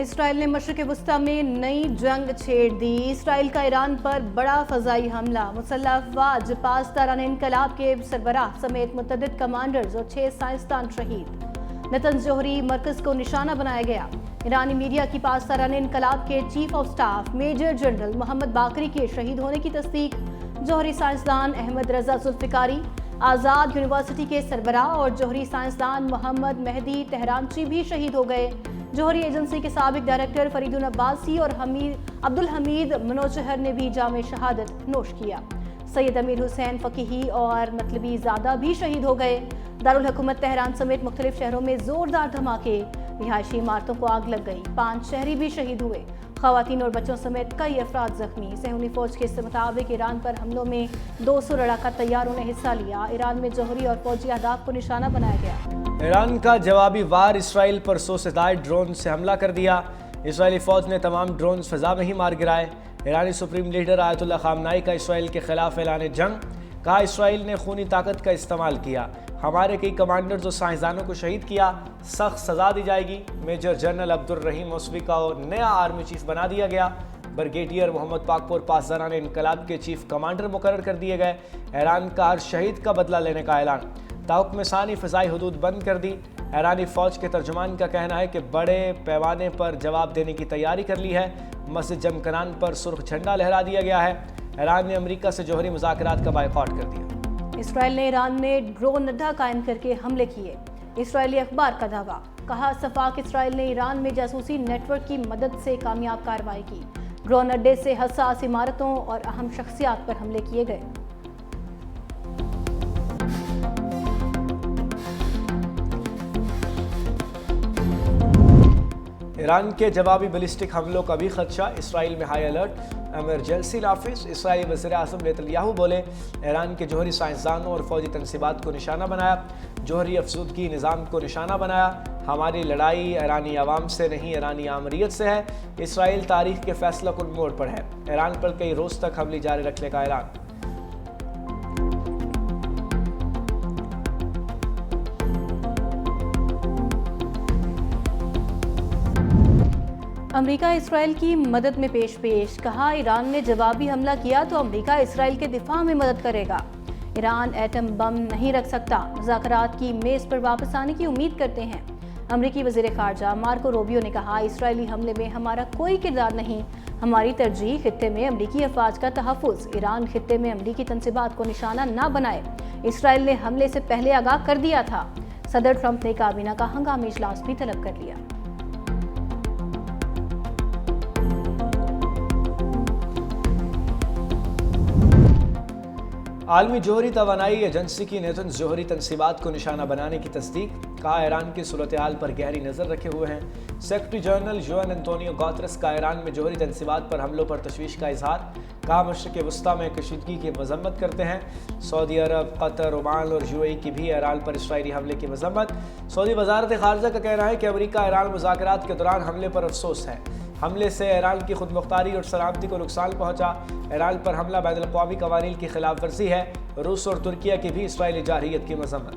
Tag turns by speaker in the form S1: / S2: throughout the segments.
S1: اسرائیل نے مشرق وسطی میں نئی جنگ چھیڑ دی۔ اسرائیل کا ایران پر بڑا فضائی حملہ، مسلح افواج پاسداران انقلاب کے سربراہ سمیت متعدد کمانڈرز اور 6 سائنسدان شہید۔ نتنز جوہری مرکز کو نشانہ بنایا گیا۔ ایرانی میڈیا کی پاسداران انقلاب کے chief of staff major general Mohammad Bagheri کے شہید ہونے کی تصدیق۔ جوہری سائنسدان احمد رضا ذوالفقاری، آزاد یونیورسٹی کے سربراہ اور جوہری سائنسدان محمد مہدی تہرانچی بھی شہید ہو گئے۔ جوہری ایجنسی کے سابق ڈائریکٹر فریدون عباسی اور عبدالحمید منوچہر نے بھی جام شہادت نوش کیا۔ سید امیر حسین فقیہی اور مطلبی زادہ بھی شہید ہو گئے۔ دارالحکومت تہران سمیت مختلف شہروں میں زوردار دھماکے، رہائشی عمارتوں کو آگ لگ گئی، 5 شہری بھی شہید ہوئے، خواتین اور بچوں سمیت کئی افراد زخمی۔ صہیونی فوج کے مطابق ایران پر حملوں میں 200 لڑاکا طیاروں نے حصہ لیا۔ ایران میں جوہری اور فوجی اہداف کو نشانہ بنایا گیا۔
S2: ایران کا جوابی وار، اسرائیل پر 100 سے زائد ڈرون سے حملہ کر دیا۔ اسرائیلی فوج نے تمام ڈرونز فضا میں ہی مار گرائے۔ ایرانی سپریم لیڈر آیت اللہ خامنائی کا اسرائیل کے خلاف اعلان جنگ، کہا اسرائیل نے خونی طاقت کا استعمال کیا، ہمارے کئی کمانڈرز اور سائنسدانوں کو شہید کیا، سخت سزا دی جائے گی۔ میجر جنرل عبدالرحیم موسوی کا نیا آرمی چیف بنا دیا گیا۔ بریگیڈیئر محمد پاکپور پاسداران انقلاب کے چیف کمانڈر مقرر کر دیے گئے۔ ایران کا ہر شہید کا بدلہ لینے کا اعلان، تاحکم ثانی فضائی حدود بند کر دی۔ ایرانی فوج کے ترجمان کا کہنا ہے کہ بڑے پیمانے پر جواب دینے کی تیاری کر لی ہے۔ مسجد جمکنان پر سرخ جھنڈا لہرا دیا گیا ہے۔ ایران نے امریکہ سے جوہری مذاکرات کا بائیکاٹ کر دیا۔
S1: اسرائیل نے ایران میں ڈرون اڈہ قائم کر کے حملے کیے، اسرائیلی اخبار کا دعویٰ، کہا صفاق اسرائیل نے ایران میں جاسوسی نیٹ ورک کی مدد سے کامیاب کارروائی کی۔ ڈرون اڈے سے حساس عمارتوں اور اہم شخصیات پر حملے کیے گئے۔
S2: ایران کے جوابی بیلسٹک حملوں کا بھی خدشہ، اسرائیل میں ہائی الرٹ، ایمرجنسی نافذ۔ اسرائیلی وزیر اعظم نیتن یاہو بولے، ایران کے جوہری سائنسدانوں اور فوجی تنصیبات کو نشانہ بنایا، جوہری افزودگی نظام کو نشانہ بنایا۔ ہماری لڑائی ایرانی عوام سے نہیں، ایرانی آمریت سے ہے۔ اسرائیل تاریخ کے فیصلہ کن موڑ پر ہے، ایران پر کئی روز تک حملے جاری رکھنے کا اعلان۔
S1: امریکہ اسرائیل کی مدد میں پیش، کہا ایران نے جوابی حملہ کیا تو امریکہ اسرائیل کے دفاع میں مدد کرے گا۔ ایران ایٹم بم نہیں رکھ سکتا، مذاکرات کی میز پر واپس آنے کی امید کرتے ہیں۔ امریکی وزیر خارجہ مارکو روبیو نے کہا اسرائیلی حملے میں ہمارا کوئی کردار نہیں، ہماری ترجیح خطے میں امریکی افواج کا تحفظ، ایران خطے میں امریکی تنصیبات کو نشانہ نہ بنائے، اسرائیل نے حملے سے پہلے آگاہ کر دیا تھا۔ صدر ٹرمپ نے کابینہ کا ہنگامی اجلاس بھی طلب کر لیا۔
S2: عالمی جوہری توانائی ایجنسی کی نیتنز جوہری تنصیبات کو نشانہ بنانے کی تصدیق، کہا ایران کی صورتحال پر گہری نظر رکھے ہوئے ہیں۔ Secretary general U N Antonio Guterres کا ایران میں جوہری تنصیبات پر حملوں پر تشویش کا اظہار، کہا مشرق وسطی میں کشیدگی کی مذمت کرتے ہیں۔ سعودی عرب، قطر، عمان اور یو اے ای کی بھی ایران پر اسرائیلی حملے کی مذمت۔ سعودی وزارت خارجہ کا کہنا ہے کہ امریکہ ایران مذاکرات کے دوران حملے پر افسوس ہے، حملے سے ایران کی خود مختاری اور سلامتی کو نقصان پہنچا۔ ایران پر حملہ بین الاقوامی قوانین کی خلاف ورزی ہے۔ روس اور ترکیہ کی بھی اسرائیلی جارحیت کی مذمت۔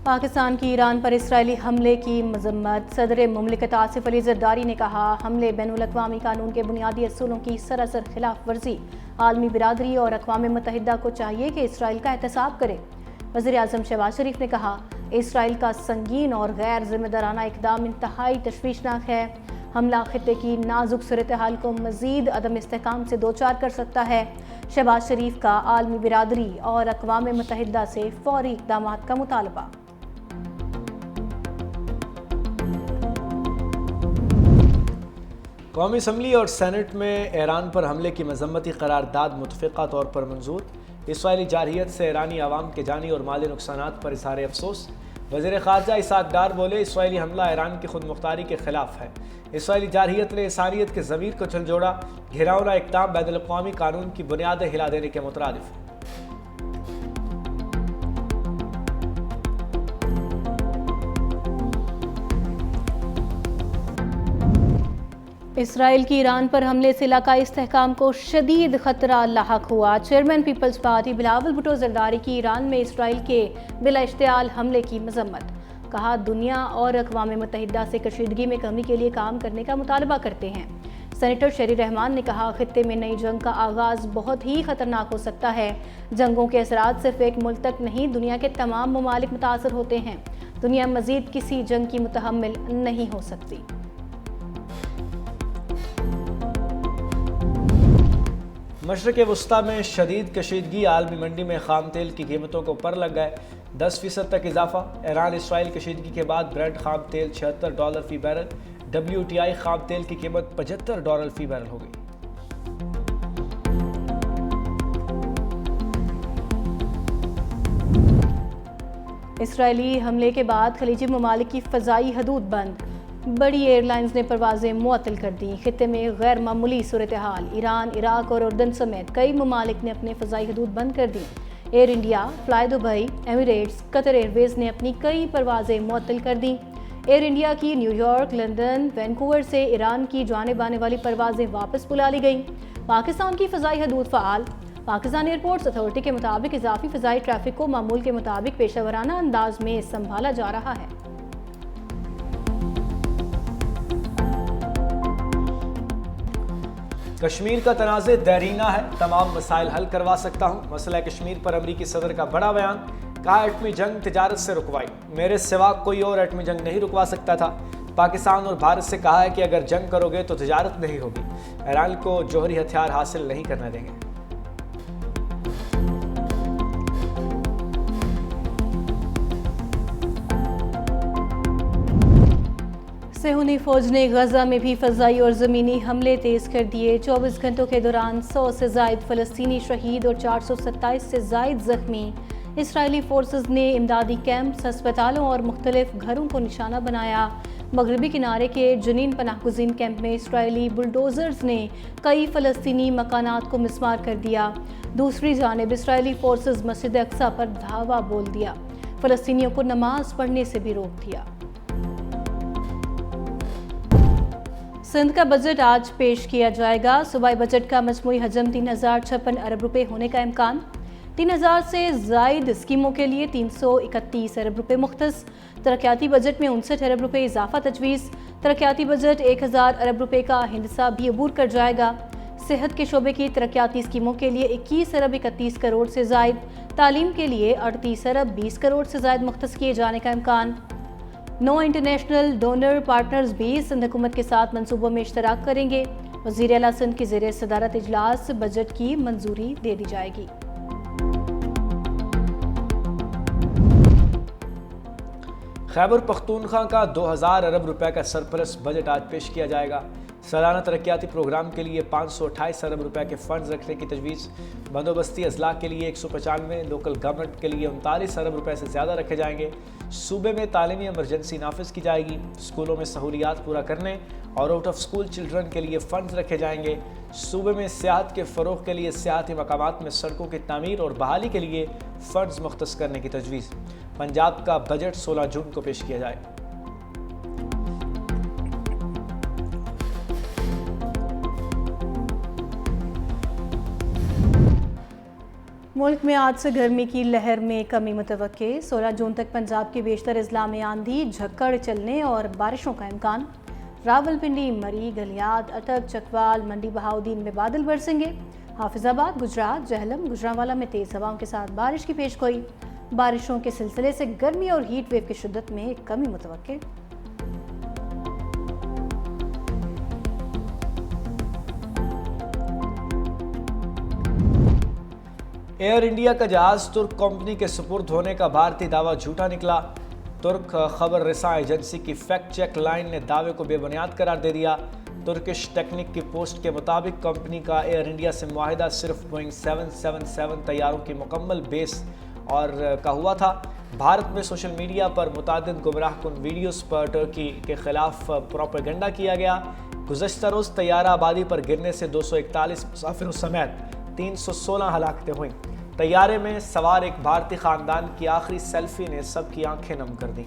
S1: پاکستان کی ایران پر اسرائیلی حملے کی مذمت، صدر مملکت آصف علی زرداری نے کہا حملے بین الاقوامی قانون کے بنیادی اصولوں کی سراسر خلاف ورزی، عالمی برادری اور اقوام متحدہ کو چاہیے کہ اسرائیل کا احتساب کرے۔ وزیر اعظم شہباز شریف نے کہا اسرائیل کا سنگین اور غیر ذمہ دارانہ اقدام انتہائی تشویشناک ہے، حملہ خطے کی نازک صورتحال کو مزید عدم استحکام سے دوچار کر سکتا ہے۔ شہباز شریف کا عالمی برادری اور اقوام متحدہ سے فوری اقدامات کا مطالبہ۔
S2: قومی اسمبلی اور سینٹ میں ایران پر حملے کی مذمتی قرارداد متفقہ طور پر منظور۔ اسرائیلی جارحیت سے ایرانی عوام کے جانی اور مالی نقصانات پر اظہار افسوس۔ وزیر خارجہ اسحاق ڈار بولے اسرائیلی حملہ ایران کی خود مختاری کے خلاف ہے، اسرائیلی جارحیت نے انسانیت کے ضمیر کو جھنجھوڑا، گھراؤنا اقدام بین الاقوامی قانون کی بنیادیں ہلا دینے کے مترادف ہے۔
S1: اسرائیل کی ایران پر حملے سے علاقائی استحکام کو شدید خطرہ لاحق ہوا۔ چیئرمین پیپلز پارٹی بلاول بھٹو زرداری کی ایران میں اسرائیل کے بلا اشتعال حملے کی مذمت۔ کہا دنیا اور اقوام متحدہ سے کشیدگی میں کمی کے لیے کام کرنے کا مطالبہ کرتے ہیں۔ سینیٹر شیری رحمان نے کہا خطے میں نئی جنگ کا آغاز بہت ہی خطرناک ہو سکتا ہے۔ جنگوں کے اثرات صرف ایک ملک تک نہیں، دنیا کے تمام ممالک متاثر ہوتے ہیں۔ دنیا مزید کسی جنگ کی متحمل نہیں ہو سکتی۔
S2: مشرق وسطیٰ میں شدید کشیدگی، عالمی منڈی میں خام تیل کی قیمتوں کو پر لگ گئے، 10% تک اضافہ۔ ایران اسرائیل کشیدگی کے بعد برنٹ خام تیل $76 فی بیرل، WTI خام تیل کی قیمت $75 فی بیرل ہو گئی۔
S1: اسرائیلی حملے کے بعد خلیجی ممالک کی فضائی حدود بند، بڑی ایئر لائنز نے پروازیں معطل کر دیں۔ خطے میں غیر معمولی صورتحال، ایران، عراق اور اردن سمیت کئی ممالک نے اپنے فضائی حدود بند کر دیں۔ Air India, fly Dubai, Emirates, Qatar airways نے اپنی کئی پروازیں معطل کر دیں۔ ایئر انڈیا کی نیو یارک، لندن، وینکوور سے ایران کی جانب آنے والی پروازیں واپس بلا لی گئیں۔ پاکستان کی فضائی حدود فعال۔ پاکستان ایئرپورٹس اتھارٹی کے مطابق اضافی فضائی ٹریفک کو معمول کے مطابق پیشہ ورانہ انداز میں سنبھالا جا رہا ہے۔
S2: کشمیر کا تنازع دیرینہ ہے، تمام مسائل حل کروا سکتا ہوں۔ مسئلہ کشمیر پر امریکی صدر کا بڑا بیان، کہا ایٹمی جنگ تجارت سے رکوائی، میرے سوا کوئی اور ایٹمی جنگ نہیں رکوا سکتا تھا۔ پاکستان اور بھارت سے کہا ہے کہ اگر جنگ کرو گے تو تجارت نہیں ہوگی، ایران کو جوہری ہتھیار حاصل نہیں کرنے دیں گے۔
S1: صہیونی فوج نے غزہ میں بھی فضائی اور زمینی حملے تیز کر دیے۔ 24 گھنٹوں کے دوران 100 سے زائد فلسطینی شہید اور 427 سے زائد زخمی۔ اسرائیلی فورسز نے امدادی کیمپس، ہسپتالوں اور مختلف گھروں کو نشانہ بنایا۔ مغربی کنارے کے جنین پناہ گزین کیمپ میں اسرائیلی بلڈوزرز نے کئی فلسطینی مکانات کو مسمار کر دیا۔ دوسری جانب اسرائیلی فورسز مسجد اقصی پر دھاوا بول دیا، فلسطینیوں کو نماز پڑھنے سے بھی روک دیا۔ سندھ کا بجٹ آج پیش کیا جائے گا۔ صوبائی بجٹ کا مجموعی حجم 3056 ارب روپے ہونے کا امکان۔ 3000 سے زائد اسکیموں کے لیے 331 ارب روپے مختص۔ ترقیاتی بجٹ میں 59 ارب روپے اضافہ تجویز۔ ترقیاتی بجٹ 1000 ارب روپے کا ہندسہ بھی عبور کر جائے گا۔ صحت کے شعبے کی ترقیاتی اسکیموں کے لیے 21 ارب 31 کروڑ سے زائد۔ تعلیم کے لیے 38 ارب 20 کروڑ سے زائد مختص کیے جانے کا امکان۔ 9 انٹرنیشنل ڈونر پارٹنرز بھی سندھ حکومت کے ساتھ منصوبوں میں اشتراک کریں گے۔ وزیر اعلیٰ سندھ کی زیر صدارت اجلاس بجٹ کی منظوری دے دی جائے گی۔
S2: خیبر پختونخوا کا 2000 ارب روپے کا سرپلس بجٹ آج پیش کیا جائے گا۔ سالانہ ترقیاتی پروگرام کے لیے 528 ارب روپے کے فنڈز رکھنے کی تجویز۔ بندوبستی اضلاع کے لیے 195، لوکل گورنمنٹ کے لیے 39 ارب روپے سے زیادہ رکھے جائیں گے۔ صوبے میں تعلیمی ایمرجنسی نافذ کی جائے گی۔ اسکولوں میں سہولیات پورا کرنے اور آؤٹ آف اسکول چلڈرن کے لیے فنڈز رکھے جائیں گے۔ صوبے میں سیاحت کے فروغ کے لیے سیاحتی مقامات میں سڑکوں کی تعمیر اور بحالی کے لیے فنڈز مختص کرنے کی تجویز۔ پنجاب کا بجٹ 16 جون کو پیش کیا جائے۔
S1: ملک میں آج سے گرمی کی لہر میں کمی متوقع۔ 16 جون تک پنجاب کے بیشتر اضلاع میں آندھی، جھکڑ چلنے اور بارشوں کا امکان۔ راولپنڈی، مری، گلیات، اٹک، چکوال، منڈی بہاؤدین میں بادل برسیں گے۔ حافظ آباد، گجرات، جہلم، گوجرانوالا میں تیز ہواؤں کے ساتھ بارش کی پیشگوئی۔ بارشوں کے سلسلے سے گرمی اور ہیٹ ویو کی شدت میں کمی متوقع۔
S2: ایئر انڈیا کا جہاز ترک کمپنی کے سپرد ہونے کا بھارتی دعویٰ جھوٹا نکلا۔ ترک خبر رساں ایجنسی کی فیکٹ چیک لائن نے دعوے کو بے بنیاد قرار دے دیا۔ ترکش ٹیکنک کی پوسٹ کے مطابق کمپنی کا ایئر انڈیا سے معاہدہ صرف بوئنگ 777 طیاروں کی مکمل بیس اور کا ہوا تھا۔ بھارت میں سوشل میڈیا پر متعدد گمراہ کن ویڈیوز پر ترکی کے خلاف پروپیگنڈا کیا گیا۔ گزشتہ روز طیارہ آبادی پر گرنے سے 241 مسافروں سمیت 316 ہلاکتیں ہوئیں۔ طیارے میں سوار ایک بھارتی خاندان کی آخری سیلفی نے سب کی آنکھیں نم کر دیں۔